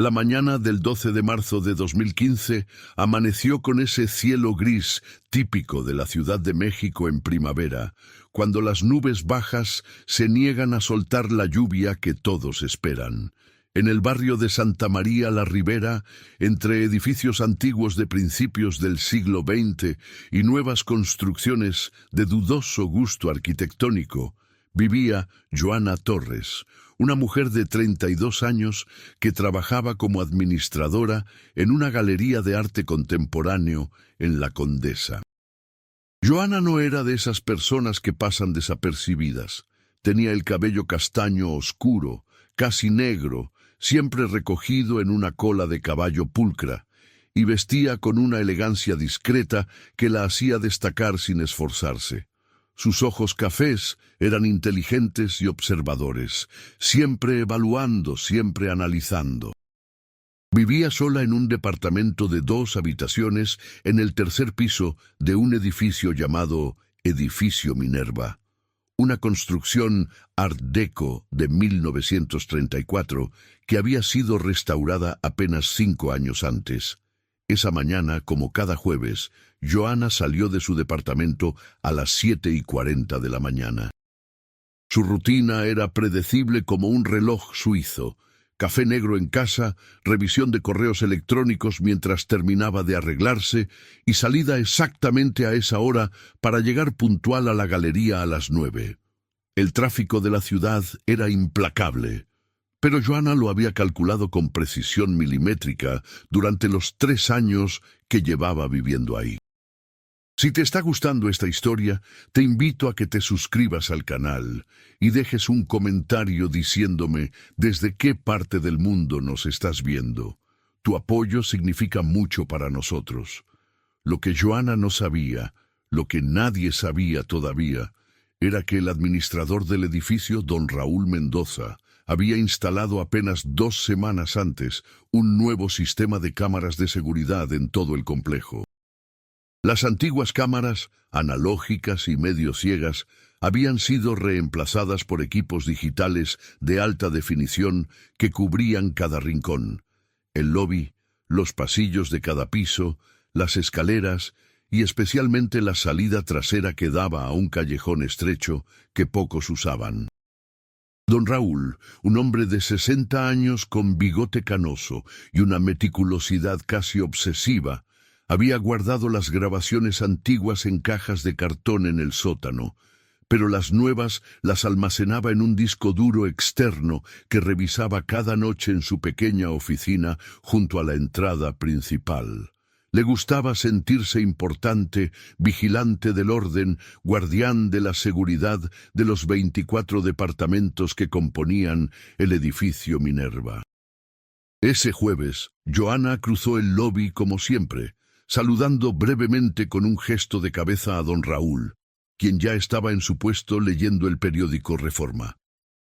La mañana del 12 de marzo de 2015 amaneció con ese cielo gris típico de la Ciudad de México en primavera, cuando las nubes bajas se niegan a soltar la lluvia que todos esperan. En el barrio de Santa María la Ribera, entre edificios antiguos de principios del siglo XX y nuevas construcciones de dudoso gusto arquitectónico, vivía Joana Torres, una mujer de 32 años que trabajaba como administradora en una galería de arte contemporáneo en La Condesa. Joana no era de esas personas que pasan desapercibidas. Tenía el cabello castaño oscuro, casi negro, siempre recogido en una cola de caballo pulcra, y vestía con una elegancia discreta que la hacía destacar sin esforzarse. Sus ojos cafés eran inteligentes y observadores, siempre evaluando, siempre analizando. Vivía sola en un departamento de 2 habitaciones en el tercer piso de un edificio llamado Edificio Minerva, una construcción Art Deco de 1934 que había sido restaurada apenas 5 años antes. Esa mañana, como cada jueves, Joana salió de su departamento a las 7:40 de la mañana. Su rutina era predecible como un reloj suizo: café negro en casa, revisión de correos electrónicos mientras terminaba de arreglarse y salida exactamente a esa hora para llegar puntual a la galería a las 9. El tráfico de la ciudad era implacable, pero Joana lo había calculado con precisión milimétrica durante los 3 años que llevaba viviendo ahí. Si te está gustando esta historia, te invito a que te suscribas al canal y dejes un comentario diciéndome desde qué parte del mundo nos estás viendo. Tu apoyo significa mucho para nosotros. Lo que Joana no sabía, lo que nadie sabía todavía, era que el administrador del edificio, don Raúl Mendoza, había instalado apenas 2 semanas antes un nuevo sistema de cámaras de seguridad en todo el complejo. Las antiguas cámaras, analógicas y medio ciegas, habían sido reemplazadas por equipos digitales de alta definición que cubrían cada rincón: el lobby, los pasillos de cada piso, las escaleras y especialmente la salida trasera que daba a un callejón estrecho que pocos usaban. Don Raúl, un hombre de 60 años con bigote canoso y una meticulosidad casi obsesiva, había guardado las grabaciones antiguas en cajas de cartón en el sótano, pero las nuevas las almacenaba en un disco duro externo que revisaba cada noche en su pequeña oficina junto a la entrada principal. Le gustaba sentirse importante, vigilante del orden, guardián de la seguridad de los 24 departamentos que componían el edificio Minerva. Ese jueves, Joana cruzó el lobby como siempre, saludando brevemente con un gesto de cabeza a don Raúl, quien ya estaba en su puesto leyendo el periódico Reforma.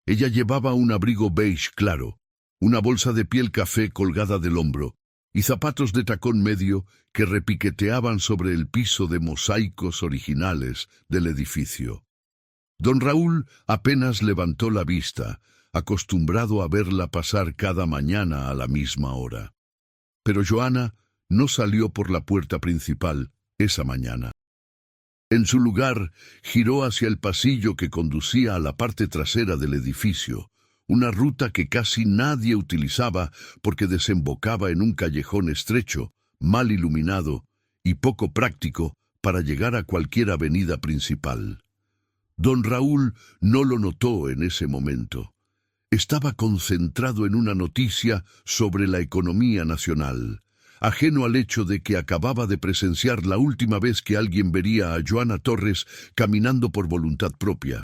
Ella llevaba un abrigo beige claro, una bolsa de piel café colgada del hombro, y zapatos de tacón medio que repiqueteaban sobre el piso de mosaicos originales del edificio. Don Raúl apenas levantó la vista, acostumbrado a verla pasar cada mañana a la misma hora. Pero Joana no salió por la puerta principal esa mañana. En su lugar, giró hacia el pasillo que conducía a la parte trasera del edificio, una ruta que casi nadie utilizaba porque desembocaba en un callejón estrecho, mal iluminado y poco práctico para llegar a cualquier avenida principal. Don Raúl no lo notó en ese momento. Estaba concentrado en una noticia sobre la economía nacional, ajeno al hecho de que acababa de presenciar la última vez que alguien vería a Joana Torres caminando por voluntad propia.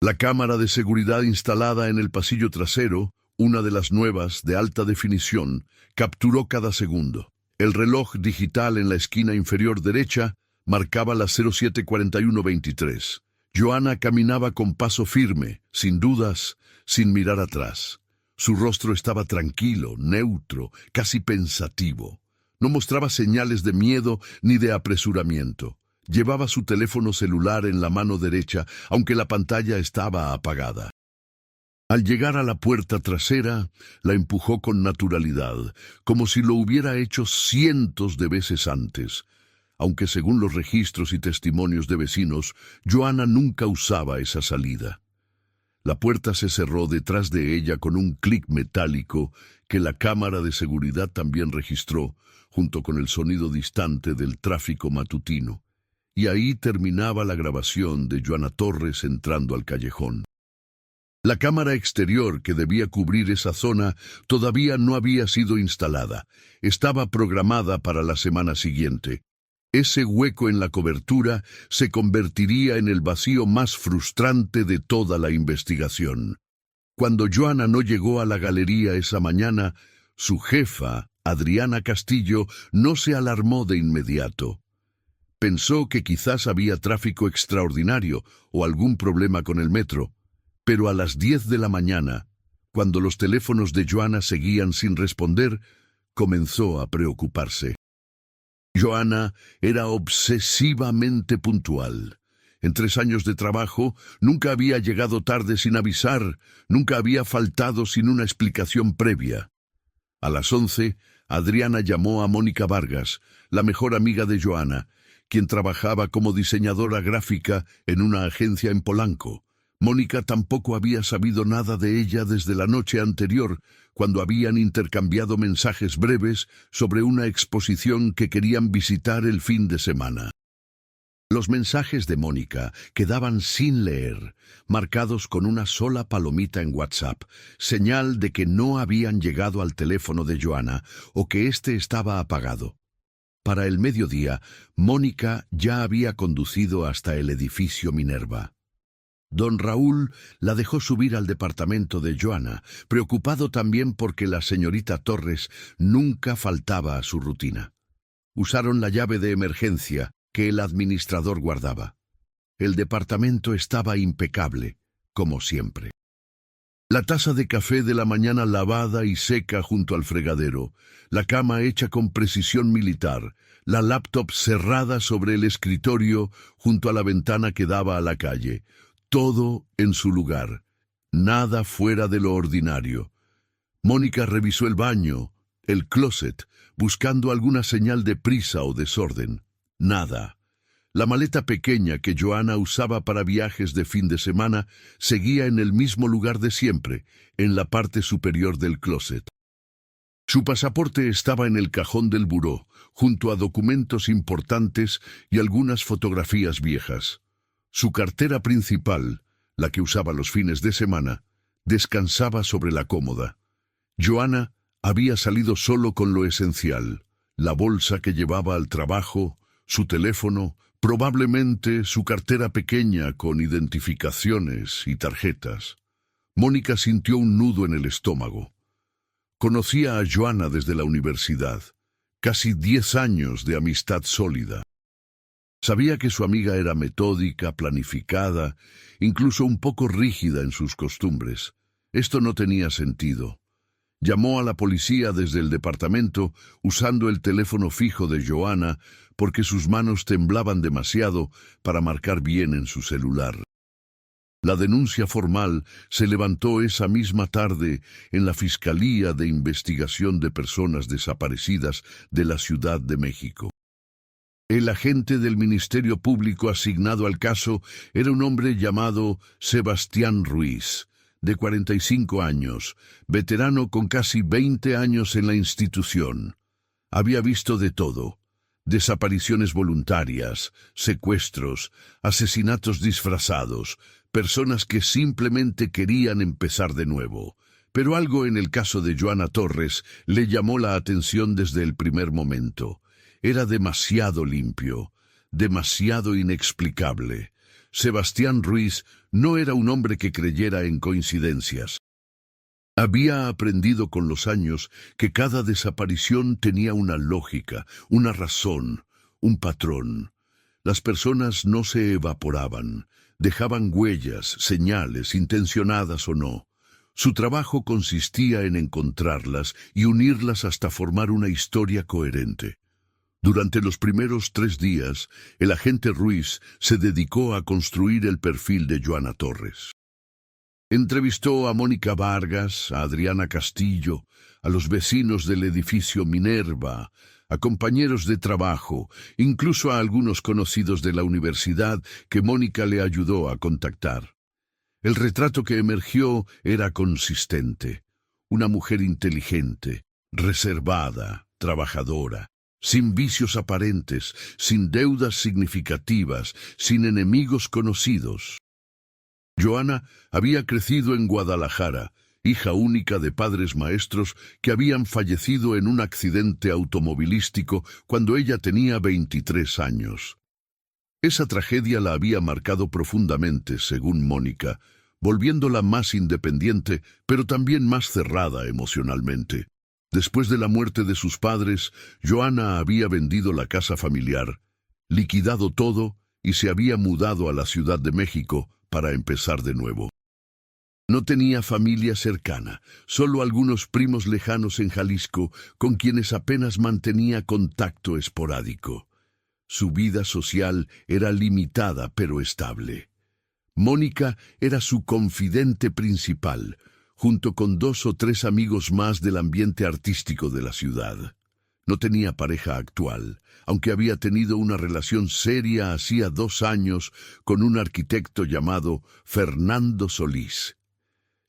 La cámara de seguridad instalada en el pasillo trasero, una de las nuevas de alta definición, capturó cada segundo. El reloj digital en la esquina inferior derecha marcaba las 07:41:23. Joana caminaba con paso firme, sin dudas, sin mirar atrás. Su rostro estaba tranquilo, neutro, casi pensativo. No mostraba señales de miedo ni de apresuramiento. Llevaba su teléfono celular en la mano derecha, aunque la pantalla estaba apagada. Al llegar a la puerta trasera, la empujó con naturalidad, como si lo hubiera hecho cientos de veces antes. Aunque según los registros y testimonios de vecinos, Joana nunca usaba esa salida. La puerta se cerró detrás de ella con un clic metálico que la cámara de seguridad también registró, junto con el sonido distante del tráfico matutino. Y ahí terminaba la grabación de Joana Torres entrando al callejón. La cámara exterior que debía cubrir esa zona todavía no había sido instalada. Estaba programada para la semana siguiente. Ese hueco en la cobertura se convertiría en el vacío más frustrante de toda la investigación. Cuando Joana no llegó a la galería esa mañana, su jefa, Adriana Castillo, no se alarmó de inmediato. Pensó que quizás había tráfico extraordinario o algún problema con el metro. Pero a las 10 de la mañana, cuando los teléfonos de Joana seguían sin responder, comenzó a preocuparse. Joana era obsesivamente puntual. En 3 años de trabajo, nunca había llegado tarde sin avisar, nunca había faltado sin una explicación previa. A las 11, Adriana llamó a Mónica Vargas, la mejor amiga de Joana, quien trabajaba como diseñadora gráfica en una agencia en Polanco. Mónica tampoco había sabido nada de ella desde la noche anterior, cuando habían intercambiado mensajes breves sobre una exposición que querían visitar el fin de semana. Los mensajes de Mónica quedaban sin leer, marcados con una sola palomita en WhatsApp, señal de que no habían llegado al teléfono de Joana o que éste estaba apagado. Para el mediodía, Mónica ya había conducido hasta el edificio Minerva. Don Raúl la dejó subir al departamento de Joana, preocupado también porque la señorita Torres nunca faltaba a su rutina. Usaron la llave de emergencia que el administrador guardaba. El departamento estaba impecable, como siempre. La taza de café de la mañana lavada y seca junto al fregadero, la cama hecha con precisión militar, la laptop cerrada sobre el escritorio junto a la ventana que daba a la calle. Todo en su lugar, nada fuera de lo ordinario. Mónica revisó el baño, el closet, buscando alguna señal de prisa o desorden. Nada. La maleta pequeña que Joana usaba para viajes de fin de semana seguía en el mismo lugar de siempre, en la parte superior del closet. Su pasaporte estaba en el cajón del buró, junto a documentos importantes y algunas fotografías viejas. Su cartera principal, la que usaba los fines de semana, descansaba sobre la cómoda. Joana había salido solo con lo esencial, la bolsa que llevaba al trabajo, su teléfono, probablemente su cartera pequeña con identificaciones y tarjetas. Mónica sintió un nudo en el estómago. Conocía a Joana desde la universidad, casi 10 años de amistad sólida. Sabía que su amiga era metódica, planificada, incluso un poco rígida en sus costumbres. Esto no tenía sentido. Llamó a la policía desde el departamento usando el teléfono fijo de Joana porque sus manos temblaban demasiado para marcar bien en su celular. La denuncia formal se levantó esa misma tarde en la Fiscalía de Investigación de Personas Desaparecidas de la Ciudad de México. El agente del Ministerio Público asignado al caso era un hombre llamado Sebastián Ruiz, de 45 años, veterano con casi 20 años en la institución. Había visto de todo: desapariciones voluntarias, secuestros, asesinatos disfrazados, personas que simplemente querían empezar de nuevo. Pero algo en el caso de Joana Torres le llamó la atención desde el primer momento. Era demasiado limpio, demasiado inexplicable. Sebastián Ruiz no era un hombre que creyera en coincidencias. Había aprendido con los años que cada desaparición tenía una lógica, una razón, un patrón. Las personas no se evaporaban, dejaban huellas, señales, intencionadas o no. Su trabajo consistía en encontrarlas y unirlas hasta formar una historia coherente. Durante los primeros 3 días, el agente Ruiz se dedicó a construir el perfil de Joana Torres. Entrevistó a Mónica Vargas, a Adriana Castillo, a los vecinos del edificio Minerva, a compañeros de trabajo, incluso a algunos conocidos de la universidad que Mónica le ayudó a contactar. El retrato que emergió era consistente. Una mujer inteligente, reservada, trabajadora, sin vicios aparentes, sin deudas significativas, sin enemigos conocidos. Joana había crecido en Guadalajara, hija única de padres maestros que habían fallecido en un accidente automovilístico cuando ella tenía 23 años. Esa tragedia la había marcado profundamente, según Mónica, volviéndola más independiente, pero también más cerrada emocionalmente. Después de la muerte de sus padres, Joana había vendido la casa familiar, liquidado todo y se había mudado a la Ciudad de México para empezar de nuevo. No tenía familia cercana, solo algunos primos lejanos en Jalisco con quienes apenas mantenía contacto esporádico. Su vida social era limitada pero estable. Mónica era su confidente principal, junto con 2 o 3 amigos más del ambiente artístico de la ciudad. No tenía pareja actual, aunque había tenido una relación seria hacía 2 años con un arquitecto llamado Fernando Solís.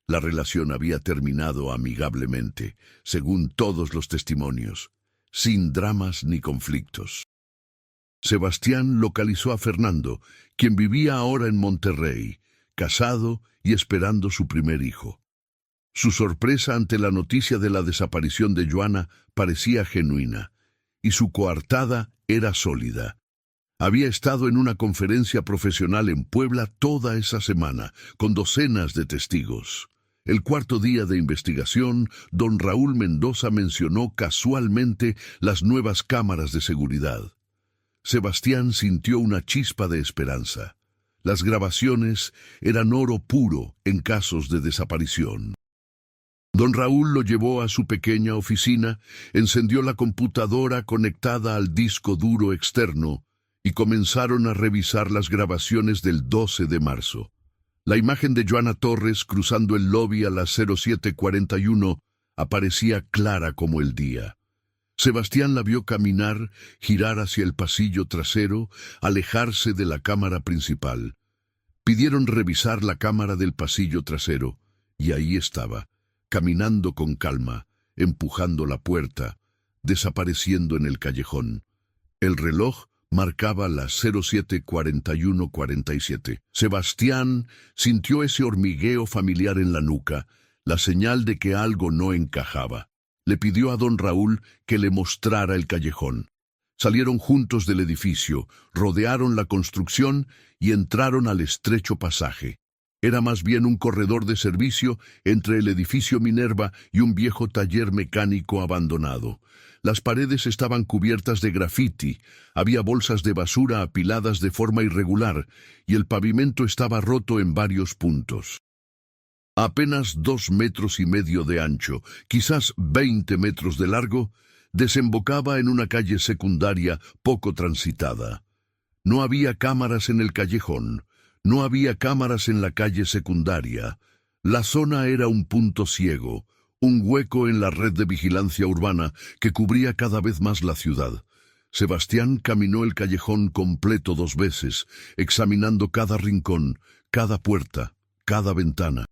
La relación había terminado amigablemente, según todos los testimonios, sin dramas ni conflictos. Sebastián localizó a Fernando, quien vivía ahora en Monterrey, casado y esperando su primer hijo. Su sorpresa ante la noticia de la desaparición de Joana parecía genuina, y su coartada era sólida. Había estado en una conferencia profesional en Puebla toda esa semana, con docenas de testigos. El 4º día de investigación, don Raúl Mendoza mencionó casualmente las nuevas cámaras de seguridad. Sebastián sintió una chispa de esperanza. Las grabaciones eran oro puro en casos de desaparición. Don Raúl lo llevó a su pequeña oficina, encendió la computadora conectada al disco duro externo y comenzaron a revisar las grabaciones del 12 de marzo. La imagen de Joana Torres cruzando el lobby a las 07:41 aparecía clara como el día. Sebastián la vio caminar, girar hacia el pasillo trasero, alejarse de la cámara principal. Pidieron revisar la cámara del pasillo trasero, y ahí estaba, caminando con calma, empujando la puerta, desapareciendo en el callejón. El reloj marcaba las 07:41:47. Sebastián sintió ese hormigueo familiar en la nuca, la señal de que algo no encajaba. Le pidió a don Raúl que le mostrara el callejón. Salieron juntos del edificio, rodearon la construcción y entraron al estrecho pasaje. Era más bien un corredor de servicio entre el edificio Minerva y un viejo taller mecánico abandonado. Las paredes estaban cubiertas de grafiti, había bolsas de basura apiladas de forma irregular y el pavimento estaba roto en varios puntos. A apenas 2,5 metros de ancho, quizás 20 metros de largo, desembocaba en una calle secundaria poco transitada. No había cámaras en el callejón, no había cámaras en la calle secundaria. La zona era un punto ciego, un hueco en la red de vigilancia urbana que cubría cada vez más la ciudad. Sebastián caminó el callejón completo 2 veces, examinando cada rincón, cada puerta, cada ventana.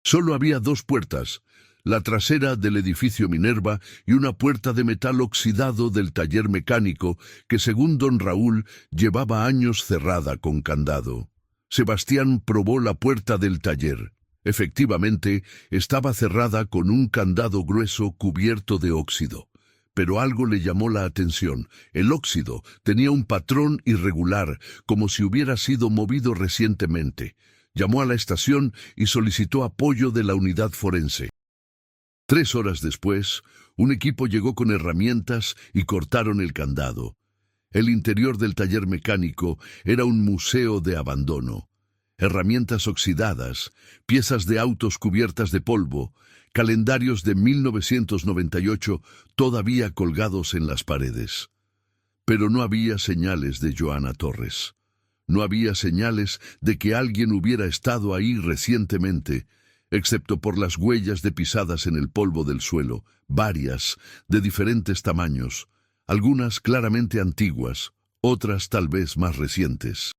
Solo había 2 puertas, la trasera del edificio Minerva y una puerta de metal oxidado del taller mecánico que, según don Raúl, llevaba años cerrada con candado. Sebastián probó la puerta del taller. Efectivamente, estaba cerrada con un candado grueso cubierto de óxido. Pero algo le llamó la atención. El óxido tenía un patrón irregular, como si hubiera sido movido recientemente. Llamó a la estación y solicitó apoyo de la unidad forense. 3 horas después, un equipo llegó con herramientas y cortaron el candado. El interior del taller mecánico era un museo de abandono. Herramientas oxidadas, piezas de autos cubiertas de polvo, calendarios de 1998 todavía colgados en las paredes. Pero no había señales de Joana Torres. No había señales de que alguien hubiera estado ahí recientemente, excepto por las huellas de pisadas en el polvo del suelo, varias, de diferentes tamaños, algunas claramente antiguas, otras tal vez más recientes.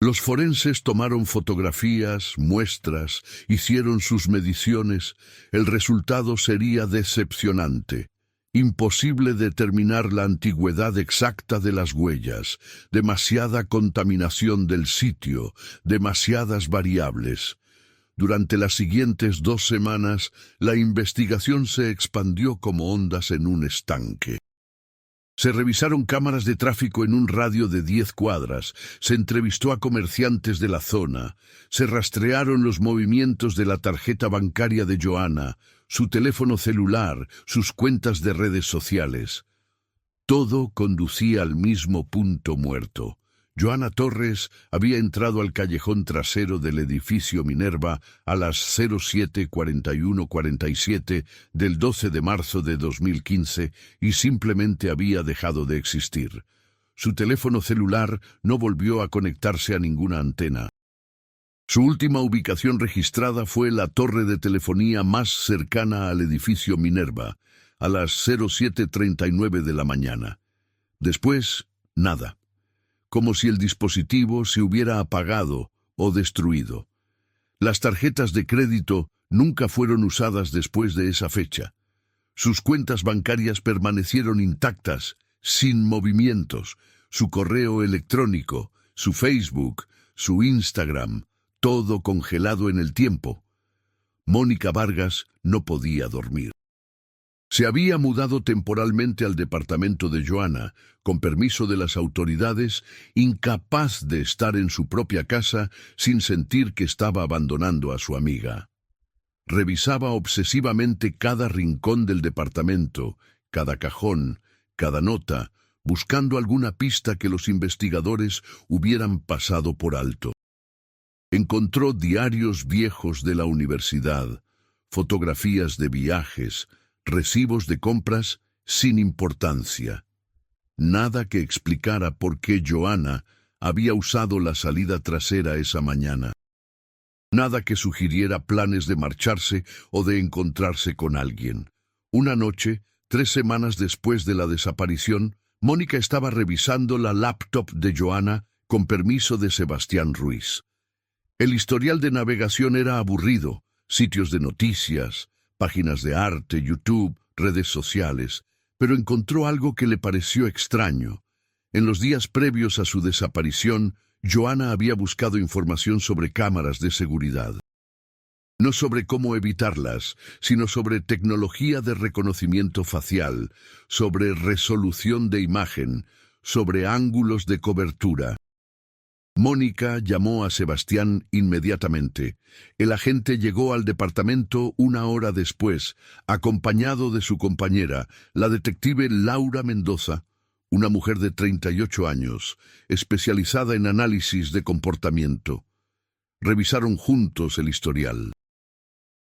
Los forenses tomaron fotografías, muestras, hicieron sus mediciones. El resultado sería decepcionante. Imposible determinar la antigüedad exacta de las huellas, demasiada contaminación del sitio, demasiadas variables. Durante las siguientes 2 semanas, la investigación se expandió como ondas en un estanque. Se revisaron cámaras de tráfico en un radio de 10 cuadras, se entrevistó a comerciantes de la zona, se rastrearon los movimientos de la tarjeta bancaria de Johanna, su teléfono celular, sus cuentas de redes sociales. Todo conducía al mismo punto muerto. Johanna Torres había entrado al callejón trasero del edificio Minerva a las 07:41:47 del 12 de marzo de 2015 y simplemente había dejado de existir. Su teléfono celular no volvió a conectarse a ninguna antena. Su última ubicación registrada fue la torre de telefonía más cercana al edificio Minerva, a las 07:39 de la mañana. Después, nada. Como si el dispositivo se hubiera apagado o destruido. Las tarjetas de crédito nunca fueron usadas después de esa fecha. Sus cuentas bancarias permanecieron intactas, sin movimientos. Su correo electrónico, su Facebook, su Instagram, todo congelado en el tiempo. Mónica Vargas no podía dormir. Se había mudado temporalmente al departamento de Johanna, con permiso de las autoridades, incapaz de estar en su propia casa sin sentir que estaba abandonando a su amiga. Revisaba obsesivamente cada rincón del departamento, cada cajón, cada nota, buscando alguna pista que los investigadores hubieran pasado por alto. Encontró diarios viejos de la universidad, fotografías de viajes, recibos de compras sin importancia. Nada que explicara por qué Johanna había usado la salida trasera esa mañana. Nada que sugiriera planes de marcharse o de encontrarse con alguien. Una noche, 3 semanas después de la desaparición, Mónica estaba revisando la laptop de Johanna con permiso de Sebastián Ruiz. El historial de navegación era aburrido, sitios de noticias, páginas de arte, YouTube, redes sociales, pero encontró algo que le pareció extraño. En los días previos a su desaparición, Johanna había buscado información sobre cámaras de seguridad. No sobre cómo evitarlas, sino sobre tecnología de reconocimiento facial, sobre resolución de imagen, sobre ángulos de cobertura. Mónica llamó a Sebastián inmediatamente. El agente llegó al departamento 1 hora después, acompañado de su compañera, la detective Laura Mendoza, una mujer de 38 años, especializada en análisis de comportamiento. Revisaron juntos el historial.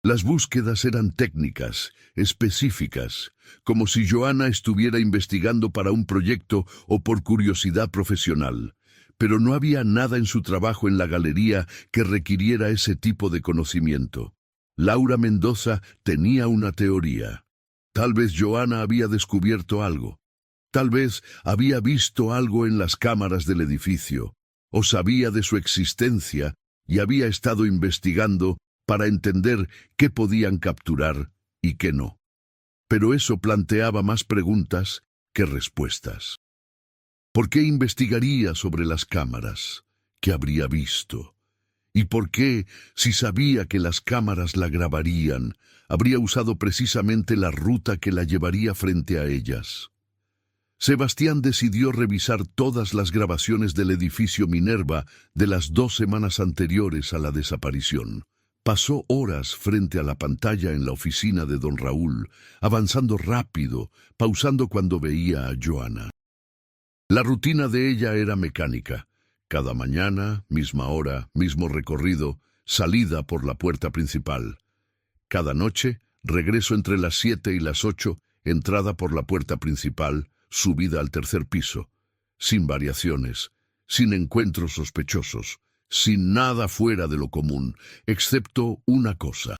Las búsquedas eran técnicas, específicas, como si Johanna estuviera investigando para un proyecto o por curiosidad profesional. Pero no había nada en su trabajo en la galería que requiriera ese tipo de conocimiento. Laura Mendoza tenía una teoría. Tal vez Johanna había descubierto algo. Tal vez había visto algo en las cámaras del edificio, o sabía de su existencia y había estado investigando para entender qué podían capturar y qué no. Pero eso planteaba más preguntas que respuestas. ¿Por qué investigaría sobre las cámaras? ¿Qué habría visto? ¿Y por qué, si sabía que las cámaras la grabarían, habría usado precisamente la ruta que la llevaría frente a ellas? Sebastián decidió revisar todas las grabaciones del edificio Minerva de las 2 semanas anteriores a la desaparición. Pasó horas frente a la pantalla en la oficina de don Raúl, avanzando rápido, pausando cuando veía a Johanna. La rutina de ella era mecánica. Cada mañana, misma hora, mismo recorrido, salida por la puerta principal. Cada noche, regreso entre las 7 y las 8, entrada por la puerta principal, subida al 3er piso. Sin variaciones, sin encuentros sospechosos, sin nada fuera de lo común, excepto una cosa.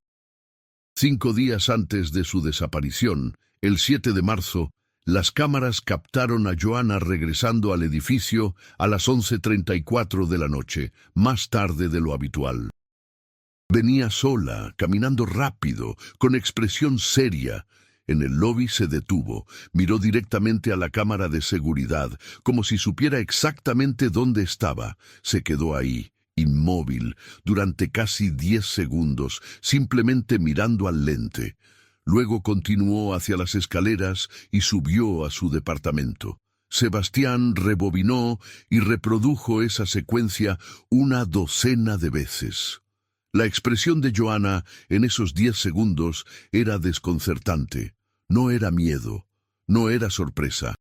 5 días antes de su desaparición, el 7 de marzo, las cámaras captaron a Joanna regresando al edificio a las 11:34 de la noche, más tarde de lo habitual. Venía sola, caminando rápido, con expresión seria. En el lobby se detuvo, miró directamente a la cámara de seguridad, como si supiera exactamente dónde estaba. Se quedó ahí, inmóvil, durante casi 10 segundos, simplemente mirando al lente. Luego continuó hacia las escaleras y subió a su departamento. Sebastián rebobinó y reprodujo esa secuencia una docena de veces. La expresión de Joanna en esos 10 segundos era desconcertante. No era miedo, no era sorpresa.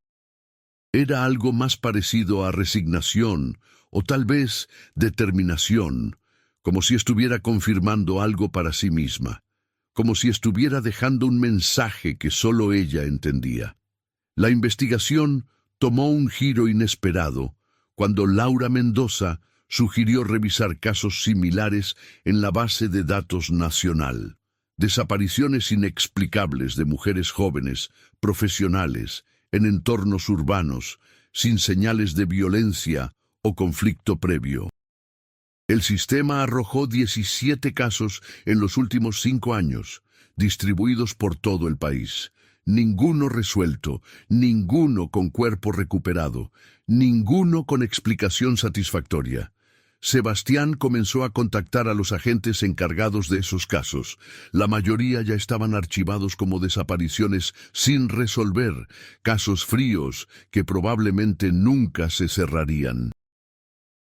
Era algo más parecido a resignación o tal vez determinación, como si estuviera confirmando algo para sí misma, como si estuviera dejando un mensaje que solo ella entendía. La investigación tomó un giro inesperado cuando Laura Mendoza sugirió revisar casos similares en la base de datos nacional. Desapariciones inexplicables de mujeres jóvenes, profesionales, en entornos urbanos, sin señales de violencia o conflicto previo. El sistema arrojó 17 casos en los últimos 5 años, distribuidos por todo el país. Ninguno resuelto, ninguno con cuerpo recuperado, ninguno con explicación satisfactoria. Sebastián comenzó a contactar a los agentes encargados de esos casos. La mayoría ya estaban archivados como desapariciones sin resolver, casos fríos que probablemente nunca se cerrarían.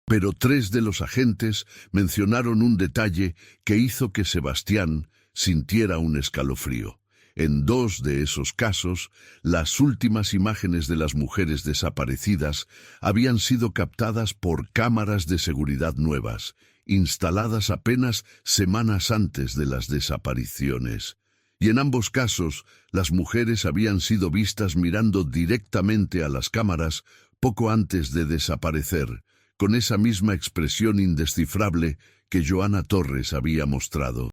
Pero 3 de los agentes mencionaron un detalle que hizo que Sebastián sintiera un escalofrío. En 2 de esos casos, las últimas imágenes de las mujeres desaparecidas habían sido captadas por cámaras de seguridad nuevas, instaladas apenas semanas antes de las desapariciones. Y en ambos casos, las mujeres habían sido vistas mirando directamente a las cámaras poco antes de desaparecer, con esa misma expresión indescifrable que Joanna Torres había mostrado.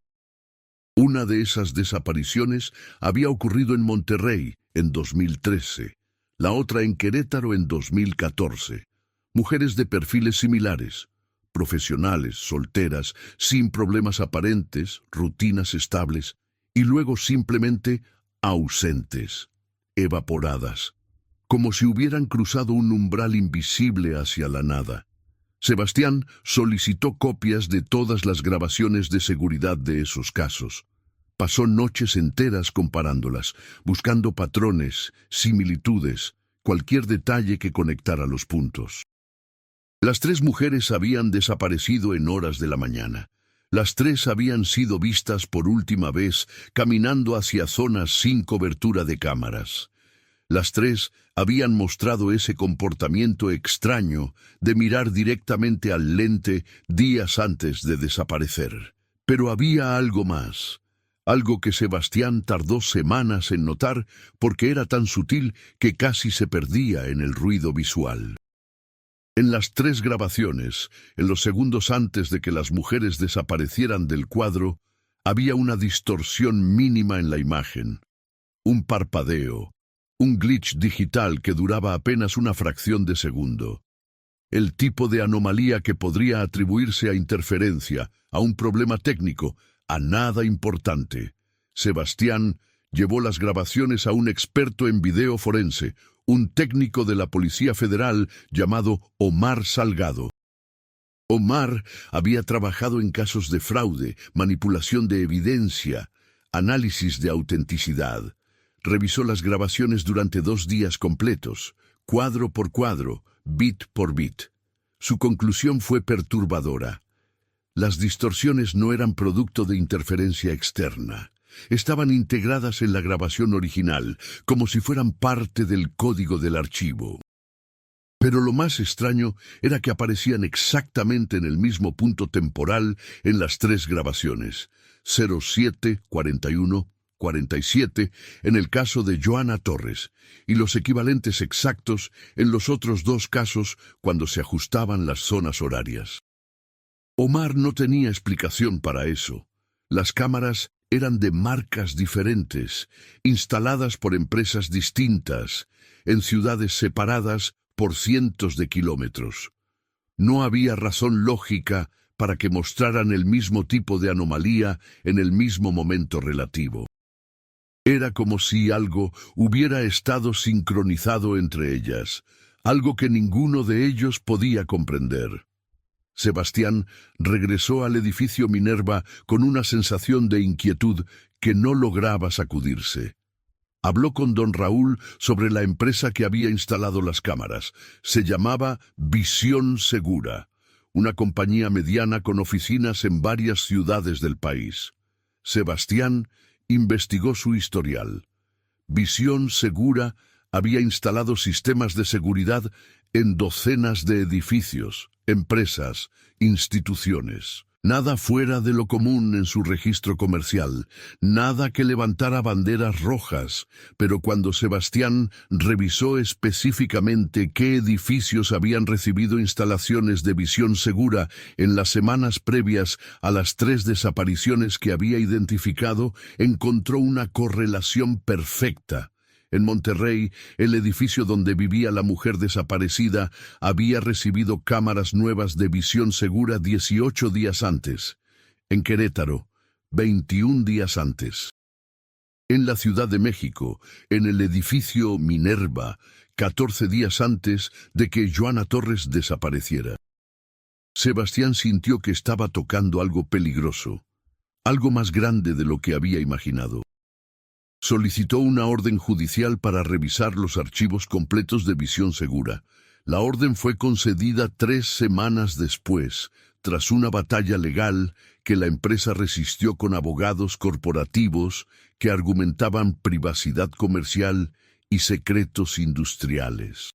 Una de esas desapariciones había ocurrido en Monterrey en 2013, la otra en Querétaro en 2014. Mujeres de perfiles similares, profesionales, solteras, sin problemas aparentes, rutinas estables, y luego simplemente ausentes, evaporadas, como si hubieran cruzado un umbral invisible hacia la nada. Sebastián solicitó copias de todas las grabaciones de seguridad de esos casos. Pasó noches enteras comparándolas, buscando patrones, similitudes, cualquier detalle que conectara los puntos. Las 3 mujeres habían desaparecido en horas de la mañana. Las 3 habían sido vistas por última vez caminando hacia zonas sin cobertura de cámaras. Las 3 habían mostrado ese comportamiento extraño de mirar directamente al lente días antes de desaparecer. Pero había algo más, algo que Sebastián tardó semanas en notar porque era tan sutil que casi se perdía en el ruido visual. En las 3 grabaciones, en los segundos antes de que las mujeres desaparecieran del cuadro, había una distorsión mínima en la imagen, un parpadeo, un glitch digital que duraba apenas una fracción de segundo. El tipo de anomalía que podría atribuirse a interferencia, a un problema técnico, a nada importante. Sebastián llevó las grabaciones a un experto en video forense, un técnico de la Policía Federal llamado Omar Salgado. Omar había trabajado en casos de fraude, manipulación de evidencia, análisis de autenticidad. Revisó las grabaciones durante 2 días completos, cuadro por cuadro, bit por bit. Su conclusión fue perturbadora. Las distorsiones no eran producto de interferencia externa. Estaban integradas en la grabación original, como si fueran parte del código del archivo. Pero lo más extraño era que aparecían exactamente en el mismo punto temporal en las 3 grabaciones, 0741, 47 en el caso de Joana Torres y los equivalentes exactos en los otros dos casos cuando se ajustaban las zonas horarias. Omar no tenía explicación para eso. Las cámaras eran de marcas diferentes, instaladas por empresas distintas, en ciudades separadas por cientos de kilómetros. No había razón lógica para que mostraran el mismo tipo de anomalía en el mismo momento relativo. Era como si algo hubiera estado sincronizado entre ellas, algo que ninguno de ellos podía comprender. Sebastián regresó al edificio Minerva con una sensación de inquietud que no lograba sacudirse. Habló con don Raúl sobre la empresa que había instalado las cámaras. Se llamaba Visión Segura, una compañía mediana con oficinas en varias ciudades del país. Sebastián investigó su historial. Visión Segura había instalado sistemas de seguridad en docenas de edificios, empresas, instituciones. Nada fuera de lo común en su registro comercial, nada que levantara banderas rojas, pero cuando Sebastián revisó específicamente qué edificios habían recibido instalaciones de Visión Segura en las semanas previas a las 3 desapariciones que había identificado, encontró una correlación perfecta. En Monterrey, el edificio donde vivía la mujer desaparecida había recibido cámaras nuevas de Visión Segura 18 días antes. En Querétaro, 21 días antes. En la Ciudad de México, en el edificio Minerva, 14 días antes de que Joana Torres desapareciera. Sebastián sintió que estaba tocando algo peligroso, algo más grande de lo que había imaginado. Solicitó una orden judicial para revisar los archivos completos de Visión Segura. La orden fue concedida 3 semanas después, tras una batalla legal que la empresa resistió con abogados corporativos que argumentaban privacidad comercial y secretos industriales.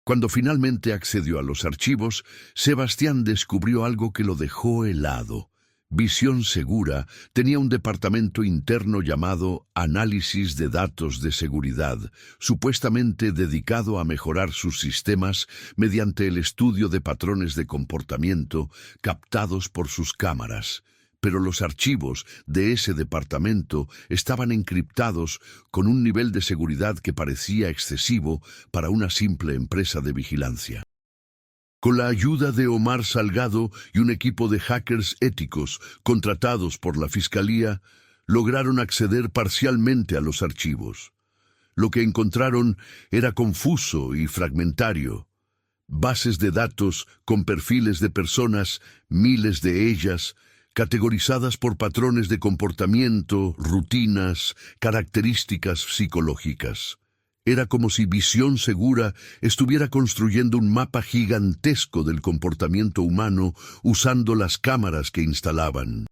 Cuando finalmente accedió a los archivos, Sebastián descubrió algo que lo dejó helado. Visión Segura tenía un departamento interno llamado Análisis de Datos de Seguridad, supuestamente dedicado a mejorar sus sistemas mediante el estudio de patrones de comportamiento captados por sus cámaras. Pero los archivos de ese departamento estaban encriptados con un nivel de seguridad que parecía excesivo para una simple empresa de vigilancia. Con la ayuda de Omar Salgado y un equipo de hackers éticos contratados por la Fiscalía, lograron acceder parcialmente a los archivos. Lo que encontraron era confuso y fragmentario. Bases de datos con perfiles de personas, miles de ellas, categorizadas por patrones de comportamiento, rutinas, características psicológicas. Era como si Visión Segura estuviera construyendo un mapa gigantesco del comportamiento humano usando las cámaras que instalaban.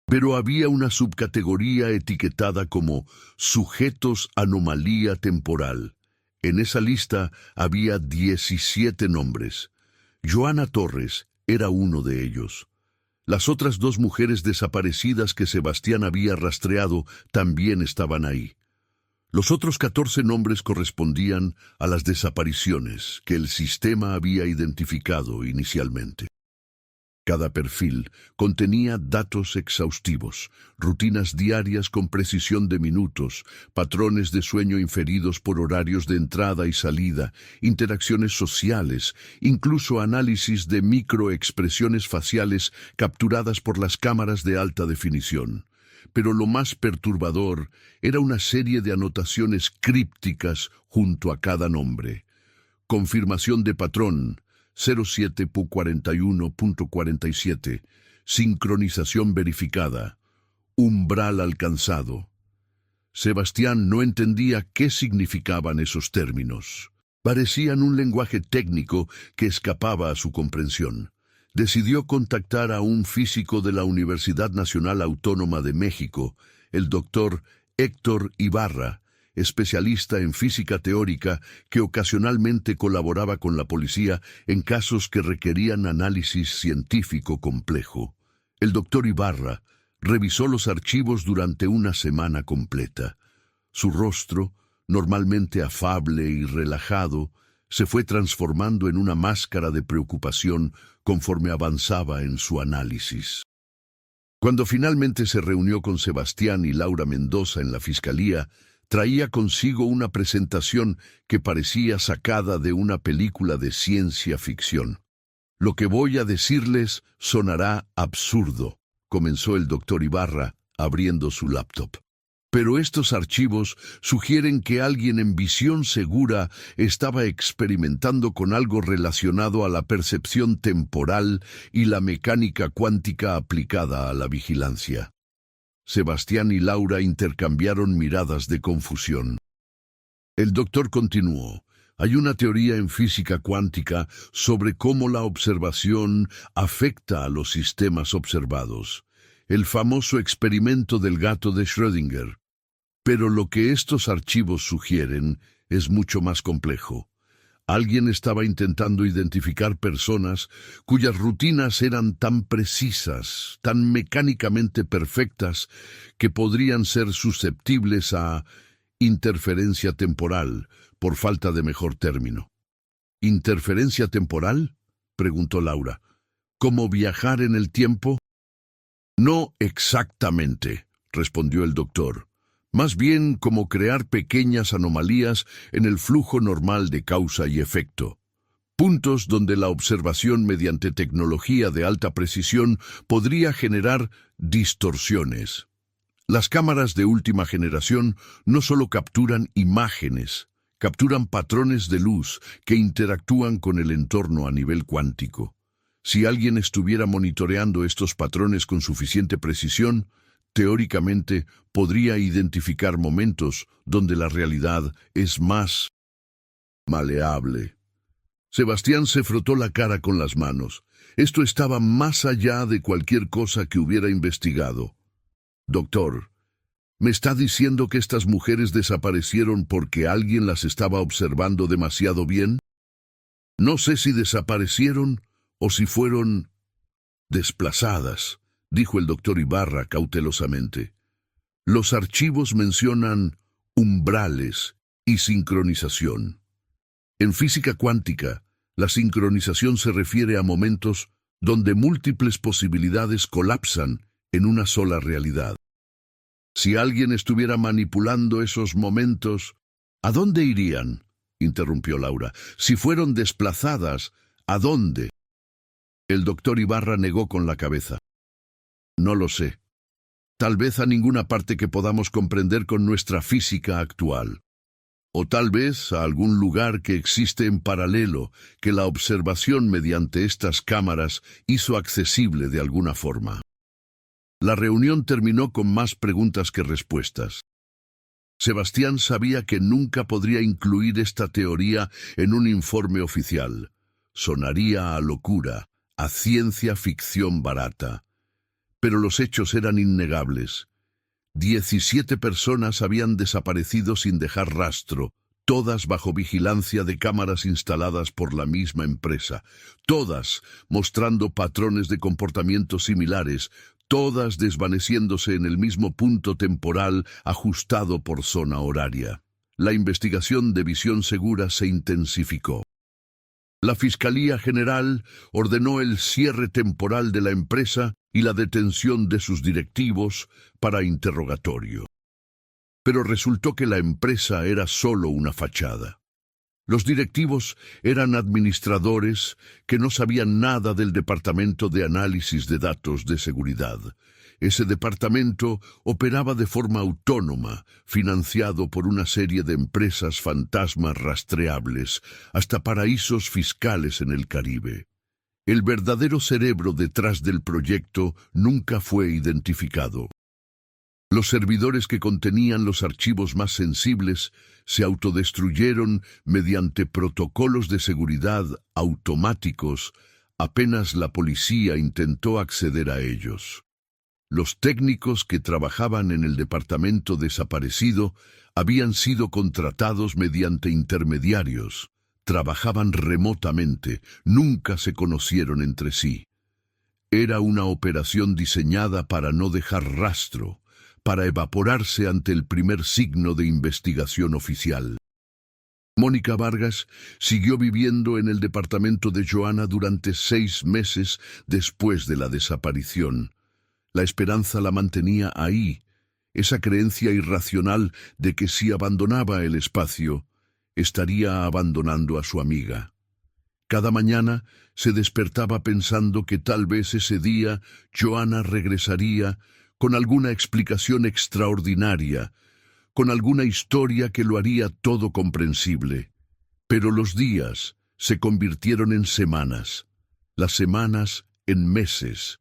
Pero había una subcategoría etiquetada como sujetos anomalía temporal. En esa lista había 17 nombres. Joana Torres era uno de ellos. Las otras 2 mujeres desaparecidas que Sebastián había rastreado también estaban ahí. Los otros 14 nombres correspondían a las desapariciones que el sistema había identificado inicialmente. Cada perfil contenía datos exhaustivos, rutinas diarias con precisión de minutos, patrones de sueño inferidos por horarios de entrada y salida, interacciones sociales, incluso análisis de microexpresiones faciales capturadas por las cámaras de alta definición. Pero lo más perturbador era una serie de anotaciones crípticas junto a cada nombre. Confirmación de patrón, 07.41.47, sincronización verificada, umbral alcanzado. Sebastián no entendía qué significaban esos términos. Parecían un lenguaje técnico que escapaba a su comprensión. Decidió contactar a un físico de la Universidad Nacional Autónoma de México, el doctor Héctor Ibarra, especialista en física teórica que ocasionalmente colaboraba con la policía en casos que requerían análisis científico complejo. El doctor Ibarra revisó los archivos durante una semana completa. Su rostro, normalmente afable y relajado, se fue transformando en una máscara de preocupación conforme avanzaba en su análisis. Cuando finalmente se reunió con Sebastián y Laura Mendoza en la fiscalía, traía consigo una presentación que parecía sacada de una película de ciencia ficción. «Lo que voy a decirles sonará absurdo», comenzó el doctor Ibarra, abriendo su laptop. «Pero estos archivos sugieren que alguien en visión segura estaba experimentando con algo relacionado a la percepción temporal y la mecánica cuántica aplicada a la vigilancia». Sebastián y Laura intercambiaron miradas de confusión. El doctor continuó. «Hay una teoría en física cuántica sobre cómo la observación afecta a los sistemas observados. El famoso experimento del gato de Schrödinger. Pero lo que estos archivos sugieren es mucho más complejo. Alguien estaba intentando identificar personas cuyas rutinas eran tan precisas, tan mecánicamente perfectas, que podrían ser susceptibles a interferencia temporal, por falta de mejor término». «¿Interferencia temporal?», preguntó Laura. «¿Cómo viajar en el tiempo?». «No exactamente», respondió el doctor. «Más bien como crear pequeñas anomalías en el flujo normal de causa y efecto. Puntos donde la observación mediante tecnología de alta precisión podría generar distorsiones. Las cámaras de última generación no solo capturan imágenes, capturan patrones de luz que interactúan con el entorno a nivel cuántico. Si alguien estuviera monitoreando estos patrones con suficiente precisión, teóricamente podría identificar momentos donde la realidad es más maleable». Sebastián se frotó la cara con las manos. Esto estaba más allá de cualquier cosa que hubiera investigado. «Doctor, ¿me está diciendo que estas mujeres desaparecieron porque alguien las estaba observando demasiado bien? No sé si desaparecieron o si fueron desplazadas», dijo el doctor Ibarra cautelosamente. «Los archivos mencionan umbrales y sincronización. En física cuántica, la sincronización se refiere a momentos donde múltiples posibilidades colapsan en una sola realidad. Si alguien estuviera manipulando esos momentos, ¿a dónde irían?», interrumpió Laura. «Si fueron desplazadas, ¿a dónde?». El doctor Ibarra negó con la cabeza. «No lo sé. Tal vez a ninguna parte que podamos comprender con nuestra física actual. O tal vez a algún lugar que existe en paralelo, que la observación mediante estas cámaras hizo accesible de alguna forma». La reunión terminó con más preguntas que respuestas. Sebastián sabía que nunca podría incluir esta teoría en un informe oficial. Sonaría a locura, a ciencia ficción barata. Pero los hechos eran innegables. 17 personas habían desaparecido sin dejar rastro, todas bajo vigilancia de cámaras instaladas por la misma empresa, todas mostrando patrones de comportamiento similares, todas desvaneciéndose en el mismo punto temporal ajustado por zona horaria. La investigación de visión segura se intensificó. La Fiscalía General ordenó el cierre temporal de la empresa y la detención de sus directivos para interrogatorio. Pero resultó que la empresa era solo una fachada. Los directivos eran administradores que no sabían nada del Departamento de Análisis de Datos de Seguridad. Ese departamento operaba de forma autónoma, financiado por una serie de empresas fantasmas rastreables, hasta paraísos fiscales en el Caribe. El verdadero cerebro detrás del proyecto nunca fue identificado. Los servidores que contenían los archivos más sensibles se autodestruyeron mediante protocolos de seguridad automáticos apenas la policía intentó acceder a ellos. Los técnicos que trabajaban en el departamento desaparecido habían sido contratados mediante intermediarios, trabajaban remotamente, nunca se conocieron entre sí. Era una operación diseñada para no dejar rastro, para evaporarse ante el primer signo de investigación oficial. Mónica Vargas siguió viviendo en el departamento de Joana durante 6 meses después de la desaparición. La esperanza la mantenía ahí, esa creencia irracional de que si abandonaba el espacio, estaría abandonando a su amiga. Cada mañana se despertaba pensando que tal vez ese día Joana regresaría con alguna explicación extraordinaria, con alguna historia que lo haría todo comprensible. Pero los días se convirtieron en semanas, las semanas en meses.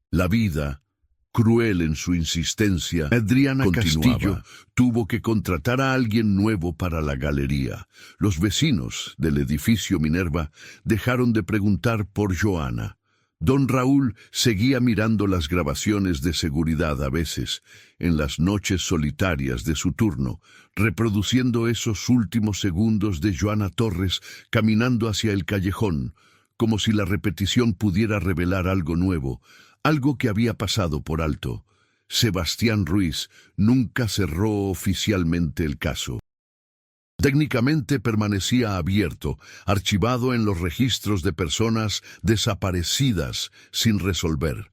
La vida, cruel en su insistencia, Adriana Castillo tuvo que contratar a alguien nuevo para la galería. Los vecinos del edificio Minerva dejaron de preguntar por Joana. Don Raúl seguía mirando las grabaciones de seguridad a veces, en las noches solitarias de su turno, reproduciendo esos últimos segundos de Joana Torres caminando hacia el callejón, como si la repetición pudiera revelar algo nuevo, algo que había pasado por alto. Sebastián Ruiz nunca cerró oficialmente el caso. Técnicamente permanecía abierto, archivado en los registros de personas desaparecidas sin resolver.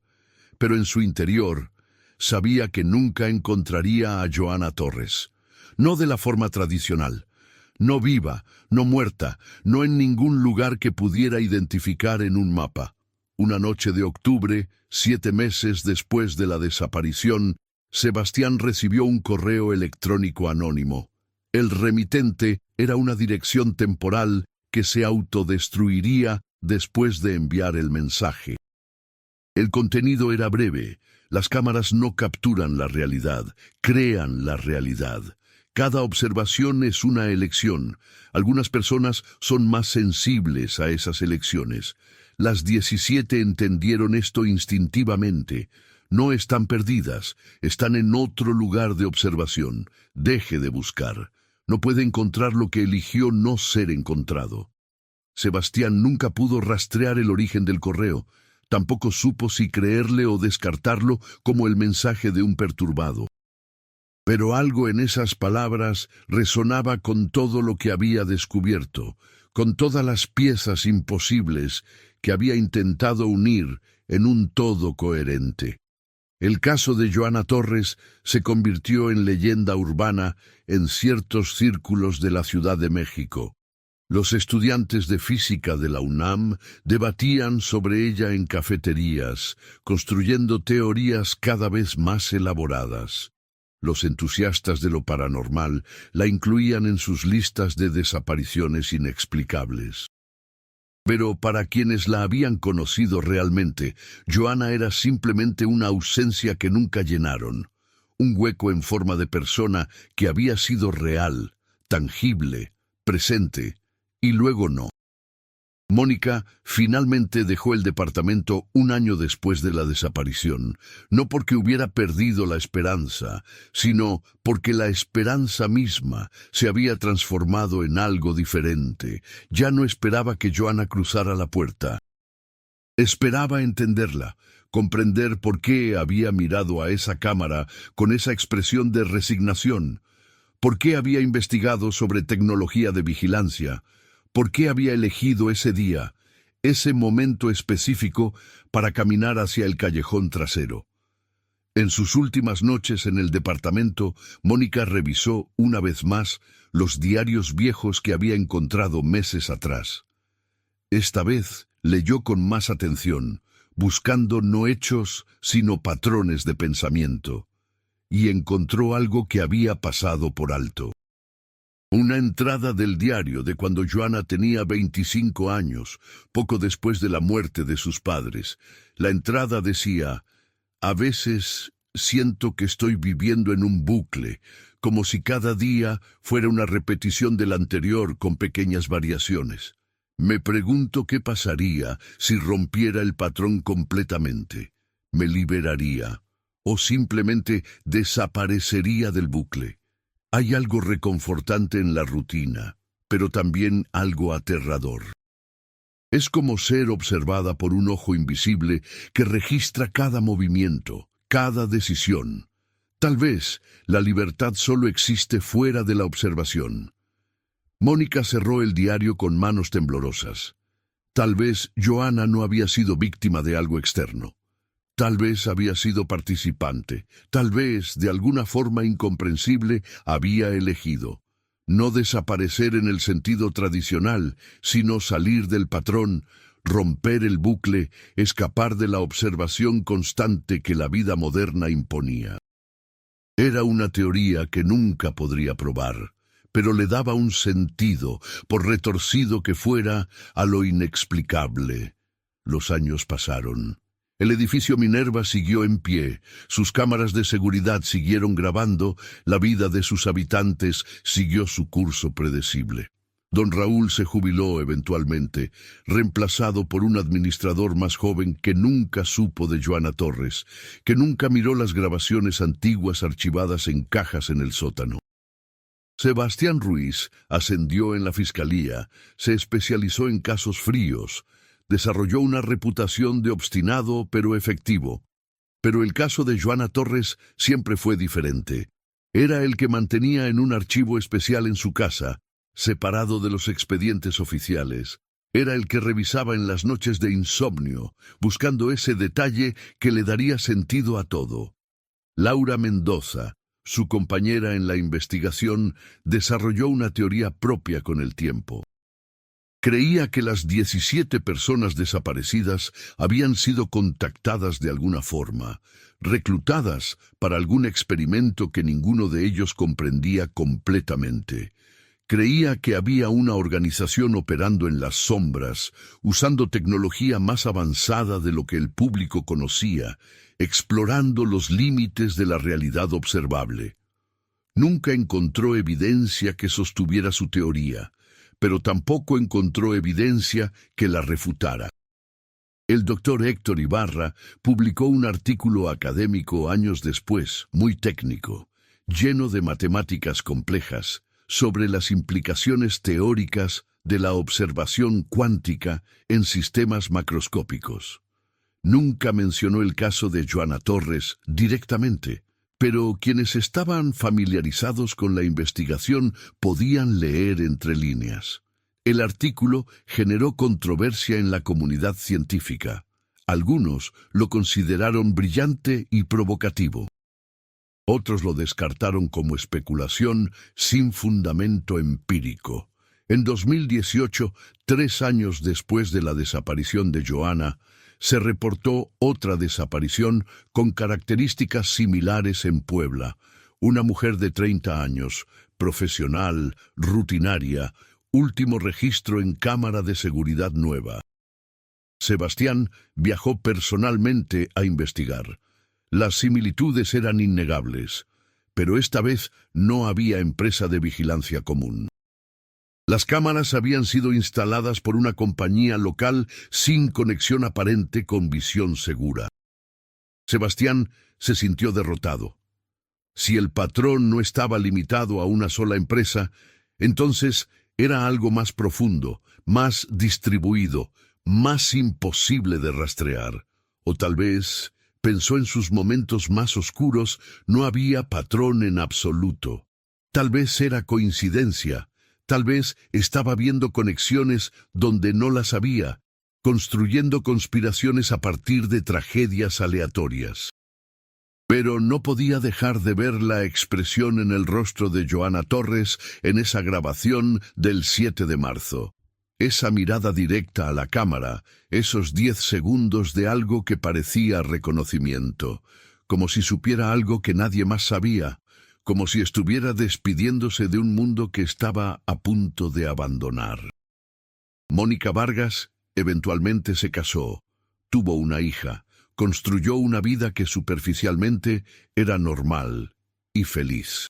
Pero en su interior sabía que nunca encontraría a Joana Torres. No de la forma tradicional. No viva, no muerta, no en ningún lugar que pudiera identificar en un mapa. Una noche de octubre, 7 meses después de la desaparición, Sebastián recibió un correo electrónico anónimo. El remitente era una dirección temporal que se autodestruiría después de enviar el mensaje. El contenido era breve. Las cámaras no capturan la realidad, crean la realidad. Cada observación es una elección. Algunas personas son más sensibles a esas elecciones. Las 17 entendieron esto instintivamente. No están perdidas, están en otro lugar de observación. Deje de buscar. No puede encontrar lo que eligió no ser encontrado. Sebastián nunca pudo rastrear el origen del correo. Tampoco supo si creerle o descartarlo como el mensaje de un perturbado. Pero algo en esas palabras resonaba con todo lo que había descubierto, con todas las piezas imposibles que había intentado unir en un todo coherente. El caso de Joana Torres se convirtió en leyenda urbana en ciertos círculos de la Ciudad de México. Los estudiantes de física de la UNAM debatían sobre ella en cafeterías, construyendo teorías cada vez más elaboradas. Los entusiastas de lo paranormal la incluían en sus listas de desapariciones inexplicables. Pero para quienes la habían conocido realmente, Joana era simplemente una ausencia que nunca llenaron, un hueco en forma de persona que había sido real, tangible, presente, y luego no. Mónica finalmente dejó el departamento 1 año después de la desaparición, no porque hubiera perdido la esperanza, sino porque la esperanza misma se había transformado en algo diferente. Ya no esperaba que Joana cruzara la puerta. Esperaba entenderla, comprender por qué había mirado a esa cámara con esa expresión de resignación, por qué había investigado sobre tecnología de vigilancia, ¿por qué había elegido ese día, ese momento específico para caminar hacia el callejón trasero? En sus últimas noches en el departamento, Mónica revisó una vez más los diarios viejos que había encontrado meses atrás. Esta vez leyó con más atención, buscando no hechos, sino patrones de pensamiento, y encontró algo que había pasado por alto. Una entrada del diario de cuando Joana tenía 25 años, poco después de la muerte de sus padres. La entrada decía: «A veces siento que estoy viviendo en un bucle, como si cada día fuera una repetición del anterior con pequeñas variaciones. Me pregunto qué pasaría si rompiera el patrón completamente. ¿Me liberaría? ¿O simplemente desaparecería del bucle? Hay algo reconfortante en la rutina, pero también algo aterrador. Es como ser observada por un ojo invisible que registra cada movimiento, cada decisión. Tal vez la libertad solo existe fuera de la observación. Mónica cerró el diario con manos temblorosas. Tal vez Joana no había sido víctima de algo externo. Tal vez había sido participante. Tal vez, de alguna forma incomprensible, había elegido no desaparecer en el sentido tradicional, sino salir del patrón, romper el bucle, escapar de la observación constante que la vida moderna imponía. Era una teoría que nunca podría probar, pero le daba un sentido, por retorcido que fuera, a lo inexplicable. Los años pasaron. El edificio Minerva siguió en pie, sus cámaras de seguridad siguieron grabando, la vida de sus habitantes siguió su curso predecible. Don Raúl se jubiló eventualmente, reemplazado por un administrador más joven que nunca supo de Joana Torres, que nunca miró las grabaciones antiguas archivadas en cajas en el sótano. Sebastián Ruiz ascendió en la fiscalía, se especializó en casos fríos, desarrolló una reputación de obstinado pero efectivo. Pero el caso de Joana Torres siempre fue diferente. Era el que mantenía en un archivo especial en su casa, separado de los expedientes oficiales. Era el que revisaba en las noches de insomnio, buscando ese detalle que le daría sentido a todo. Laura Mendoza, su compañera en la investigación, desarrolló una teoría propia con el tiempo. Creía que las 17 personas desaparecidas habían sido contactadas de alguna forma, reclutadas para algún experimento que ninguno de ellos comprendía completamente. Creía que había una organización operando en las sombras, usando tecnología más avanzada de lo que el público conocía, explorando los límites de la realidad observable. Nunca encontró evidencia que sostuviera su teoría, pero tampoco encontró evidencia que la refutara. El doctor Héctor Ibarra publicó un artículo académico años después, muy técnico, lleno de matemáticas complejas, sobre las implicaciones teóricas de la observación cuántica en sistemas macroscópicos. Nunca mencionó el caso de Joana Torres directamente, pero quienes estaban familiarizados con la investigación podían leer entre líneas. El artículo generó controversia en la comunidad científica. Algunos lo consideraron brillante y provocativo. Otros lo descartaron como especulación sin fundamento empírico. En 2018, 3 años después de la desaparición de Joana, se reportó otra desaparición con características similares en Puebla. Una mujer de 30 años, profesional, rutinaria, último registro en cámara de seguridad nueva. Sebastián viajó personalmente a investigar. Las similitudes eran innegables, pero esta vez no había empresa de vigilancia común. Las cámaras habían sido instaladas por una compañía local sin conexión aparente con visión segura. Sebastián se sintió derrotado. Si el patrón no estaba limitado a una sola empresa, entonces era algo más profundo, más distribuido, más imposible de rastrear. O tal vez, pensó en sus momentos más oscuros, no había patrón en absoluto. Tal vez era coincidencia. Tal vez estaba viendo conexiones donde no las había, construyendo conspiraciones a partir de tragedias aleatorias. Pero no podía dejar de ver la expresión en el rostro de Joana Torres en esa grabación del 7 de marzo. Esa mirada directa a la cámara, esos 10 segundos de algo que parecía reconocimiento, como si supiera algo que nadie más sabía, como si estuviera despidiéndose de un mundo que estaba a punto de abandonar. Mónica Vargas eventualmente se casó, tuvo una hija, construyó una vida que superficialmente era normal y feliz.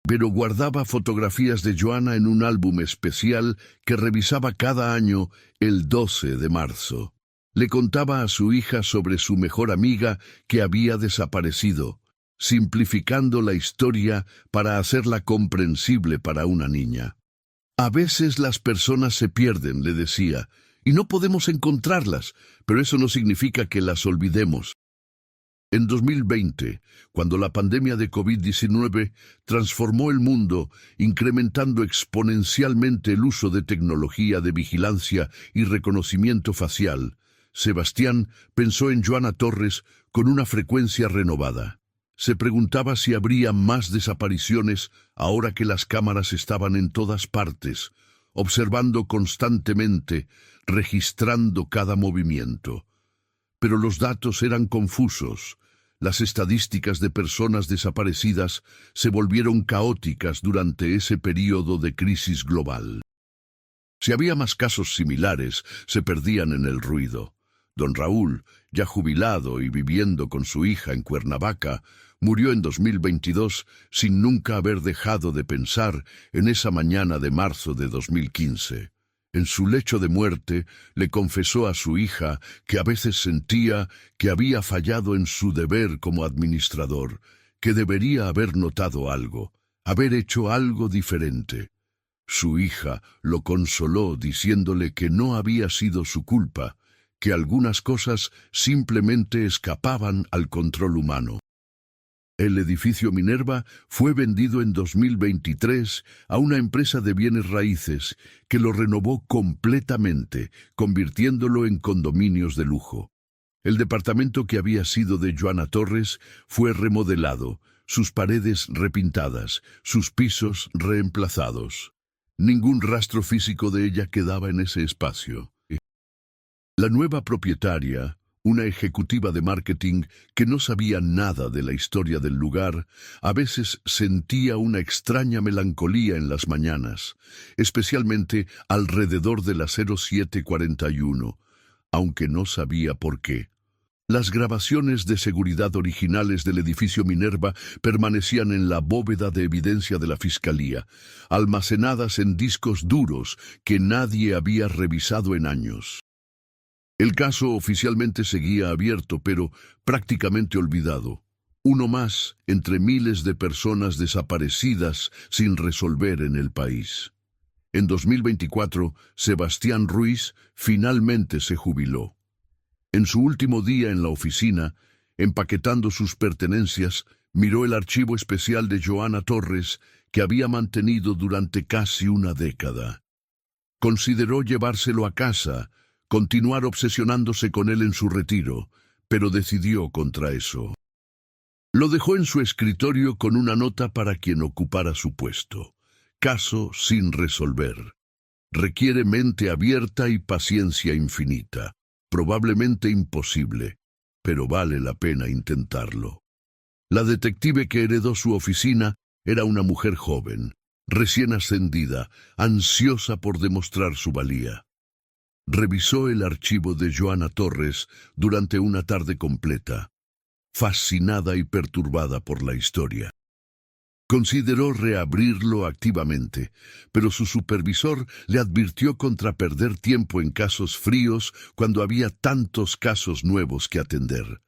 Pero guardaba fotografías de Joana en un álbum especial que revisaba cada año el 12 de marzo. Le contaba a su hija sobre su mejor amiga que había desaparecido, simplificando la historia para hacerla comprensible para una niña. A veces las personas se pierden, le decía, y no podemos encontrarlas, pero eso no significa que las olvidemos. En 2020, cuando la pandemia de COVID-19 transformó el mundo, incrementando exponencialmente el uso de tecnología de vigilancia y reconocimiento facial, Sebastián pensó en Joana Torres con una frecuencia renovada. Se preguntaba si habría más desapariciones ahora que las cámaras estaban en todas partes, observando constantemente, registrando cada movimiento. Pero los datos eran confusos. Las estadísticas de personas desaparecidas se volvieron caóticas durante ese período de crisis global. Si había más casos similares, se perdían en el ruido. Don Raúl, ya jubilado y viviendo con su hija en Cuernavaca, murió en 2022 sin nunca haber dejado de pensar en esa mañana de marzo de 2015. En su lecho de muerte, le confesó a su hija que a veces sentía que había fallado en su deber como administrador, que debería haber notado algo, haber hecho algo diferente. Su hija lo consoló diciéndole que no había sido su culpa, que algunas cosas simplemente escapaban al control humano. El edificio Minerva fue vendido en 2023 a una empresa de bienes raíces que lo renovó completamente, convirtiéndolo en condominios de lujo. El departamento que había sido de Joana Torres fue remodelado, sus paredes repintadas, sus pisos reemplazados. Ningún rastro físico de ella quedaba en ese espacio. La nueva propietaria, una ejecutiva de marketing que no sabía nada de la historia del lugar, a veces sentía una extraña melancolía en las mañanas, especialmente alrededor de las 07:41, aunque no sabía por qué. Las grabaciones de seguridad originales del edificio Minerva permanecían en la bóveda de evidencia de la Fiscalía, almacenadas en discos duros que nadie había revisado en años. El caso oficialmente seguía abierto, pero prácticamente olvidado. Uno más entre miles de personas desaparecidas sin resolver en el país. En 2024, Sebastián Ruiz finalmente se jubiló. En su último día en la oficina, empaquetando sus pertenencias, miró el archivo especial de Joana Torres que había mantenido durante casi una década. Consideró llevárselo a casa, continuar obsesionándose con él en su retiro, pero decidió contra eso. Lo dejó en su escritorio con una nota para quien ocupara su puesto. Caso sin resolver. Requiere mente abierta y paciencia infinita. Probablemente imposible, pero vale la pena intentarlo. La detective que heredó su oficina era una mujer joven, recién ascendida, ansiosa por demostrar su valía. Revisó el archivo de Joana Torres durante una tarde completa, fascinada y perturbada por la historia. Consideró reabrirlo activamente, pero su supervisor le advirtió contra perder tiempo en casos fríos cuando había tantos casos nuevos que atender.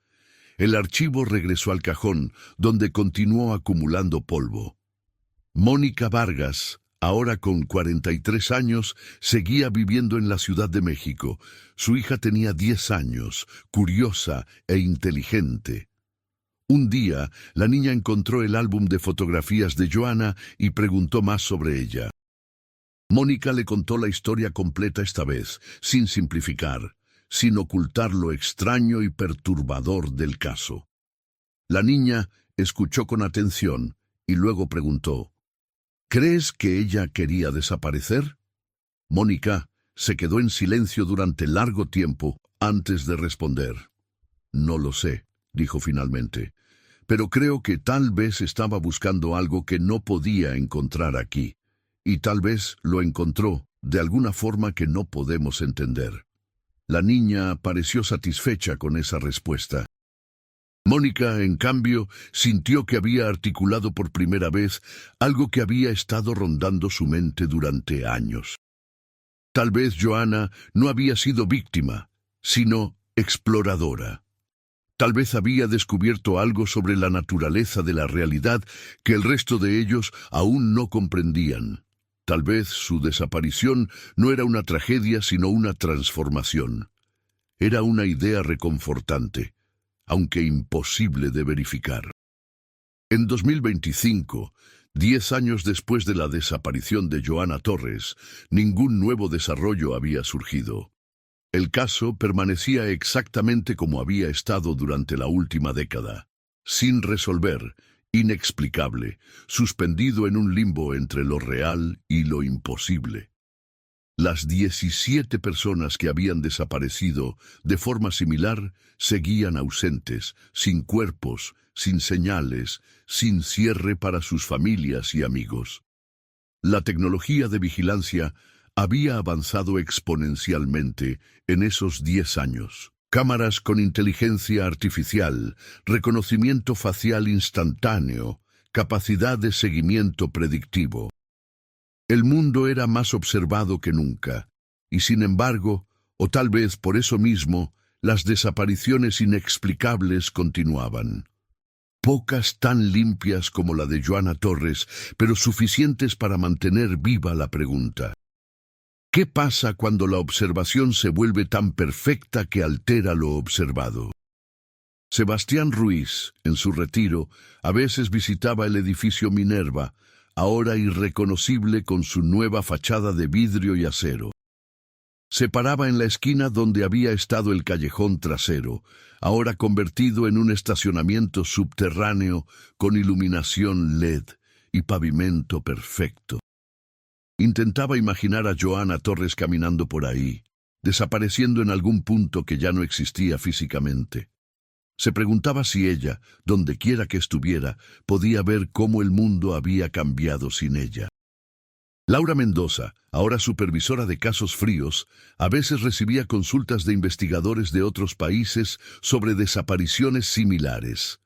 El archivo regresó al cajón, donde continuó acumulando polvo. Mónica Vargas, ahora con 43 años, seguía viviendo en la Ciudad de México. Su hija tenía 10 años, curiosa e inteligente. Un día, la niña encontró el álbum de fotografías de Joana y preguntó más sobre ella. Mónica le contó la historia completa esta vez, sin simplificar, sin ocultar lo extraño y perturbador del caso. La niña escuchó con atención y luego preguntó, ¿crees que ella quería desaparecer? Mónica se quedó en silencio durante largo tiempo antes de responder. No lo sé, dijo finalmente, pero creo que tal vez estaba buscando algo que no podía encontrar aquí, y tal vez lo encontró de alguna forma que no podemos entender. La niña pareció satisfecha con esa respuesta. Mónica, en cambio, sintió que había articulado por primera vez algo que había estado rondando su mente durante años. Tal vez Joana no había sido víctima, sino exploradora. Tal vez había descubierto algo sobre la naturaleza de la realidad que el resto de ellos aún no comprendían. Tal vez su desaparición no era una tragedia, sino una transformación. Era una idea reconfortante, aunque imposible de verificar. En 2025, 10 años después de la desaparición de Joana Torres, ningún nuevo desarrollo había surgido. El caso permanecía exactamente como había estado durante la última década, sin resolver, inexplicable, suspendido en un limbo entre lo real y lo imposible. Las 17 personas que habían desaparecido de forma similar seguían ausentes, sin cuerpos, sin señales, sin cierre para sus familias y amigos. La tecnología de vigilancia había avanzado exponencialmente en esos 10 años. Cámaras con inteligencia artificial, reconocimiento facial instantáneo, capacidad de seguimiento predictivo. El mundo era más observado que nunca, y sin embargo, o tal vez por eso mismo, las desapariciones inexplicables continuaban. Pocas tan limpias como la de Joana Torres, pero suficientes para mantener viva la pregunta. ¿Qué pasa cuando la observación se vuelve tan perfecta que altera lo observado? Sebastián Ruiz, en su retiro, a veces visitaba el edificio Minerva, ahora irreconocible con su nueva fachada de vidrio y acero. Se paraba en la esquina donde había estado el callejón trasero, ahora convertido en un estacionamiento subterráneo con iluminación LED y pavimento perfecto. Intentaba imaginar a Joana Torres caminando por ahí, desapareciendo en algún punto que ya no existía físicamente. Se preguntaba si ella, dondequiera que estuviera, podía ver cómo el mundo había cambiado sin ella. Laura Mendoza, ahora supervisora de casos fríos, a veces recibía consultas de investigadores de otros países sobre desapariciones similares.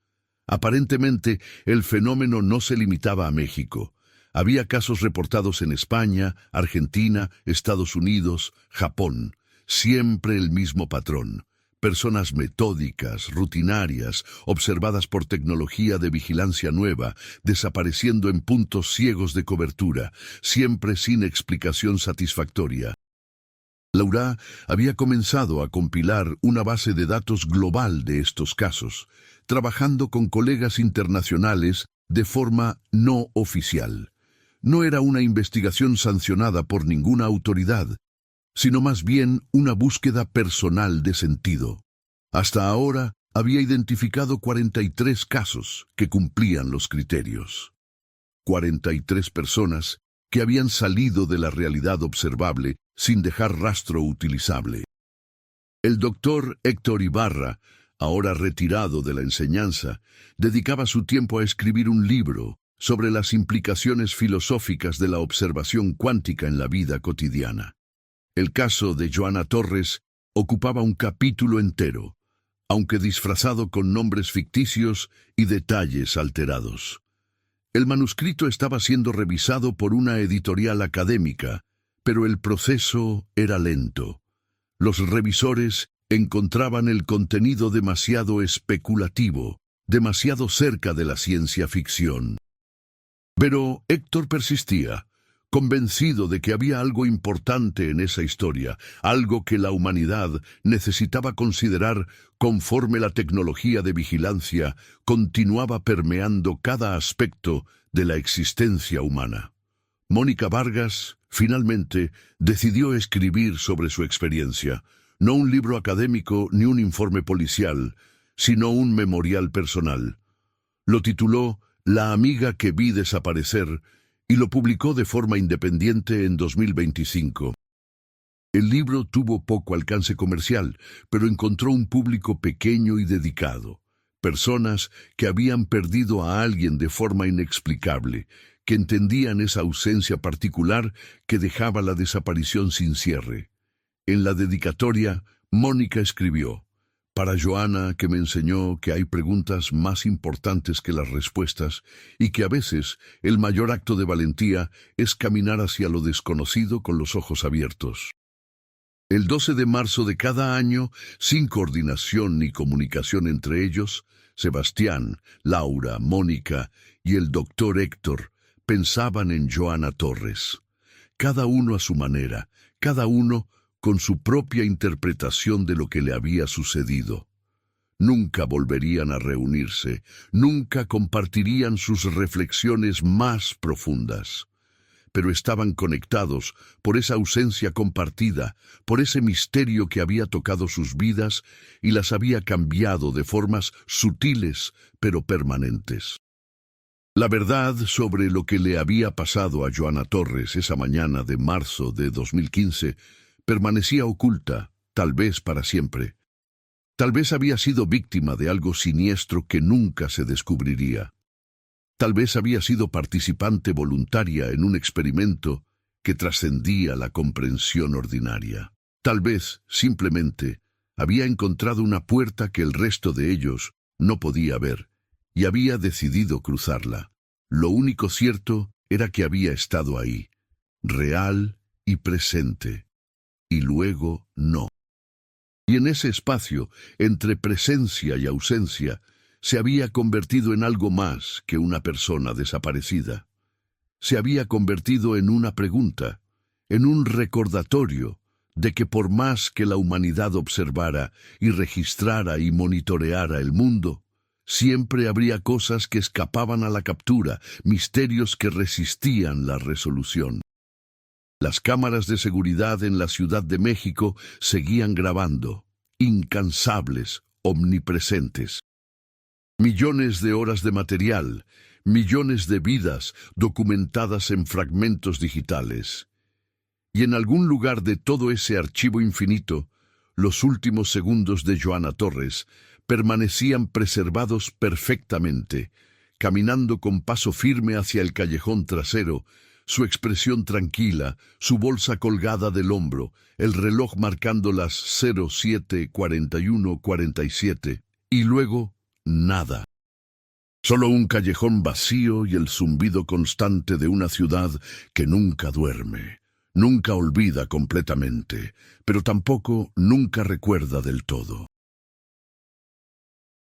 Aparentemente, el fenómeno no se limitaba a México. Había casos reportados en España, Argentina, Estados Unidos, Japón. Siempre el mismo patrón. Personas metódicas, rutinarias, observadas por tecnología de vigilancia nueva, desapareciendo en puntos ciegos de cobertura, siempre sin explicación satisfactoria. Laura había comenzado a compilar una base de datos global de estos casos, trabajando con colegas internacionales de forma no oficial. No era una investigación sancionada por ninguna autoridad, sino más bien una búsqueda personal de sentido. Hasta ahora había identificado 43 casos que cumplían los criterios. 43 personas que habían salido de la realidad observable sin dejar rastro utilizable. El doctor Héctor Ibarra, ahora retirado de la enseñanza, dedicaba su tiempo a escribir un libro sobre las implicaciones filosóficas de la observación cuántica en la vida cotidiana. El caso de Joana Torres ocupaba un capítulo entero, aunque disfrazado con nombres ficticios y detalles alterados. El manuscrito estaba siendo revisado por una editorial académica, pero el proceso era lento. Los revisores encontraban el contenido demasiado especulativo, demasiado cerca de la ciencia ficción. Pero Héctor persistía, convencido de que había algo importante en esa historia, algo que la humanidad necesitaba considerar conforme la tecnología de vigilancia continuaba permeando cada aspecto de la existencia humana. Mónica Vargas, finalmente, decidió escribir sobre su experiencia, no un libro académico ni un informe policial, sino un memorial personal. Lo tituló La amiga que vi desaparecer, y lo publicó de forma independiente en 2025. El libro tuvo poco alcance comercial, pero encontró un público pequeño y dedicado. Personas que habían perdido a alguien de forma inexplicable, que entendían esa ausencia particular que dejaba la desaparición sin cierre. En la dedicatoria, Mónica escribió: Para Joana, que me enseñó que hay preguntas más importantes que las respuestas y que a veces el mayor acto de valentía es caminar hacia lo desconocido con los ojos abiertos. El 12 de marzo de cada año, sin coordinación ni comunicación entre ellos, Sebastián, Laura, Mónica y el doctor Héctor pensaban en Joana Torres. cada uno a su manera, cada uno con su propia interpretación de lo que le había sucedido. Nunca volverían a reunirse, nunca compartirían sus reflexiones más profundas. Pero estaban conectados por esa ausencia compartida, por ese misterio que había tocado sus vidas y las había cambiado de formas sutiles pero permanentes. La verdad sobre lo que le había pasado a Joana Torres esa mañana de marzo de 2015 permanecía oculta, tal vez para siempre. Tal vez había sido víctima de algo siniestro que nunca se descubriría. Tal vez había sido participante voluntaria en un experimento que trascendía la comprensión ordinaria. Tal vez, simplemente, había encontrado una puerta que el resto de ellos no podía ver, y había decidido cruzarla. Lo único cierto era que había estado ahí, real y presente, y luego no. Y en ese espacio, entre presencia y ausencia, se había convertido en algo más que una persona desaparecida. Se había convertido en una pregunta, en un recordatorio de que por más que la humanidad observara y registrara y monitoreara el mundo, siempre habría cosas que escapaban a la captura, misterios que resistían la resolución. Las cámaras de seguridad en la Ciudad de México seguían grabando, incansables, omnipresentes. Millones de horas de material, millones de vidas documentadas en fragmentos digitales. Y en algún lugar de todo ese archivo infinito, los últimos segundos de Joana Torres permanecían preservados perfectamente, caminando con paso firme hacia el callejón trasero, su expresión tranquila, su bolsa colgada del hombro, el reloj marcando las 07:41:47, y luego nada. Solo un callejón vacío y el zumbido constante de una ciudad que nunca duerme, nunca olvida completamente, pero tampoco nunca recuerda del todo.